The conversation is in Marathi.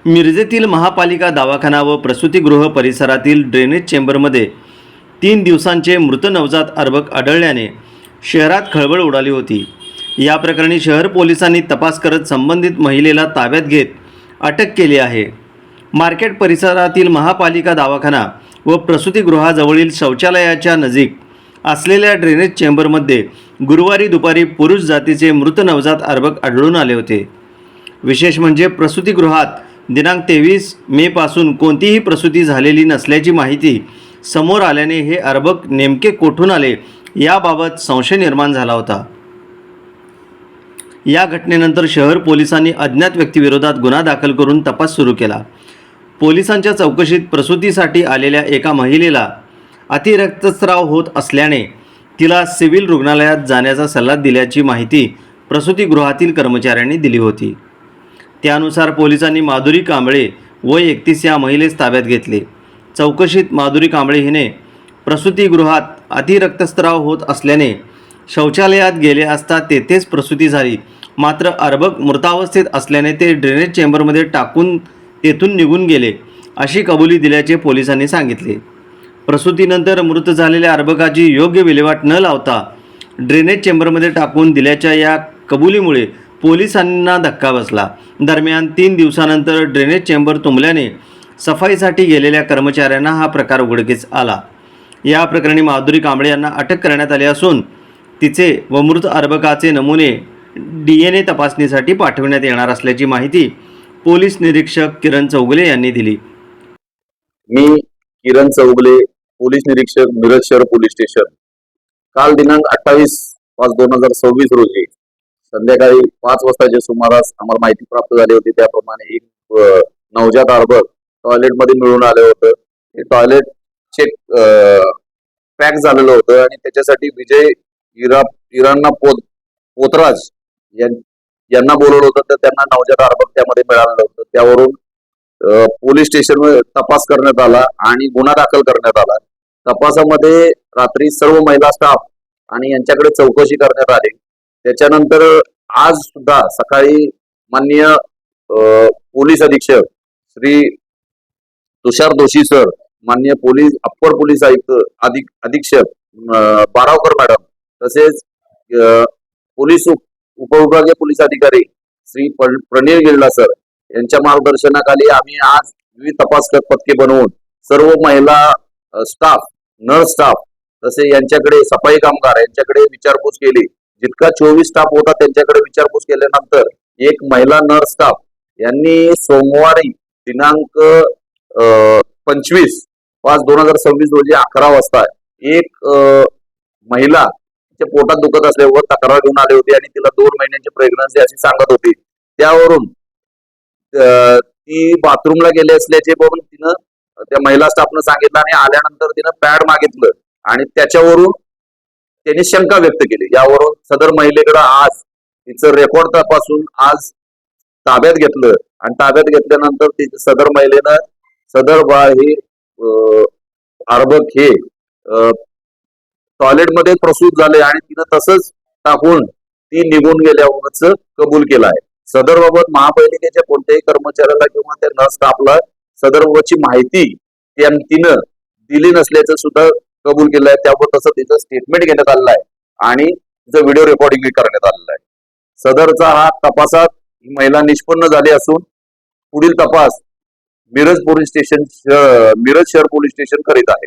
मिरजेतील महापालिका दवाखाना व प्रसूतिगृह परिसरातील ड्रेनेज चेंबरमध्ये 3 दिवसांचे मृत नवजात अर्भक आढळल्याने शहरात खळबळ उडाली होती। या प्रकरणी शहर पोलिसांनी तपास करत संबंधित महिलेला ताब्यात घेत अटक केली आहे। मार्केट परिसरातील महापालिका दवाखाना व प्रसूतिगृहाजवळील शौचालयाच्या नजीक असलेल्या ड्रेनेज चेंबरमध्ये गुरुवारी दुपारी पुरुष जातीचे मृत नवजात अर्भक आढळून आले होते। विशेष म्हणजे प्रसूतिगृहात दिनांक 23 मे पासून कोणतीही प्रसूती झालेली नसल्याची माहिती समोर आल्याने हे अर्भक नेमके कोठून आले याबाबत संशय निर्माण झाला होता। या घटनेनंतर शहर पोलिसांनी अज्ञात व्यक्तीविरोधात गुन्हा दाखल करून तपास सुरू केला। पोलिसांच्या चौकशीत प्रसूतीसाठी आलेल्या एका महिलेला अतिरक्तस्राव होत असल्याने तिला सिव्हिल रुग्णालयात जाण्याचा सल्ला दिल्याची माहिती प्रसूतिगृहातील कर्मचाऱ्यांनी दिली होती। त्यानुसार पोलिसांनी माधुरी कांबळे वय 31 या महिलेस ताब्यात घेतले। चौकशीत माधुरी कांबळे हिने प्रसूतिगृहात अतिरक्तस्राव होत असल्याने शौचालयात गेले असता तेथेच प्रसूती झाली, मात्र अर्भक मृतावस्थेत असल्याने ते ड्रेनेज चेंबरमध्ये टाकून तेथून निघून गेले अशी कबुली दिल्याचे पोलिसांनी सांगितले। प्रसूतीनंतर मृत झालेल्या अर्भकाची योग्य विल्हेवाट न लावता ड्रेनेज चेंबरमध्ये टाकून दिल्याच्या या कबुलीमुळे पोलिसांना धक्का बसला। दरम्यान 3 दिवसानंतर ड्रेनेज चेंबर तुंबल्याने सफाईसाठी गेलेल्या कर्मचाऱ्यांना हा प्रकार उघडकीस आला। या प्रकरणी माधुरी कांबळे यांना अटक करण्यात आली असून तिचे व मृत अर्भकाचे नमुने DNA तपासणीसाठी पाठवण्यात येणार असल्याची माहिती पोलीस निरीक्षक किरण चौगुले यांनी दिली। मी किरण चौगुले, पोलीस निरीक्षक मिरज शहर पोलीस स्टेशन। काल दिनांक 28/5/2026 रोजी संध्याकाळी 5 वाजताच्या सुमारास आम्हाला माहिती प्राप्त झाली होती। त्याप्रमाणे एक नवजात अर्भक टॉयलेटमध्ये मिळून आले होतं। हे टॉयलेट चेक पॅक झालेलं होतं आणि त्याच्यासाठी विजय इराणा पोतराज यांना बोलवलं होतं, तर त्यांना नवजात अर्भक त्यामध्ये मिळालं होतं। त्यावरून पोलीस स्टेशनवर तपास करण्यात आला आणि गुन्हा दाखल करण्यात आला। तपासामध्ये रात्री सर्व महिला स्टाफ आणि यांच्याकडे चौकशी करण्यात आली। त्याच्यानंतर आज सुद्धा सकाळी माननीय पोलीस अधीक्षक श्री तुषार दोशी सर, माननीय अप्पर पोलीस आयुक्त अधीक्षक बारावकर मॅडम, तसेच पोलीस उपविभागीय पोलीस अधिकारी श्री प्रणील गिल्ला सर यांच्या मार्गदर्शनाखाली आम्ही आज विविध तपास पथके बनवून सर्व महिला स्टाफ, नर्स स्टाफ, तसे यांच्याकडे सफाई कामगार यांच्याकडे विचारपूस केली। जितका 24 स्टाफ होता त्यांच्याकडे विचारपूस केल्यानंतर एक महिला नर्स स्टाफ यांनी सोमवारी दिनांक 25/5/2026 रोजी 11 वाजता एक महिला पोटात दुखत असल्यावर तक्रार घेऊन आली होती आणि तिला 2 महिन्यांची प्रेग्नन्सी अशी सांगत होती। त्यावरून ती बाथरूमला गेली असल्याचे बघून तिनं त्या महिला स्टाफनं सांगितलं आणि आल्यानंतर तिनं पॅड मागितलं आणि त्याच्यावरून त्यांनी शंका व्यक्त केली। यावरून सदर महिलेकडे आज तिचं रेकॉर्ड तपासून आज ताब्यात घेतलं आणि ताब्यात घेतल्यानंतर सदर महिलेनं सदर बाळ हे अर्भक हे टॉयलेटमध्ये प्रसूत झाले आणि तिनं तसंच टाकून ती निघून गेल्याचं कबूल केलं आहे। सदर बाबत महापालिकेच्या कोणत्याही कर्मचाऱ्याला किंवा त्या नर्स स्टाफला सदर बाबतची माहिती तिनं दिली नसल्याचं सुद्धा कबूल केलं आहे। त्यावर तसं तिचं स्टेटमेंट घेण्यात आलेलं आहे आणि तिचं व्हिडिओ रेकॉर्डिंग करण्यात आलेलं आहे। सदरचा हा तपासात ही महिला निष्पन्न झाली असून पुढील तपास मिरज शहर पोलीस स्टेशन करीत आहे।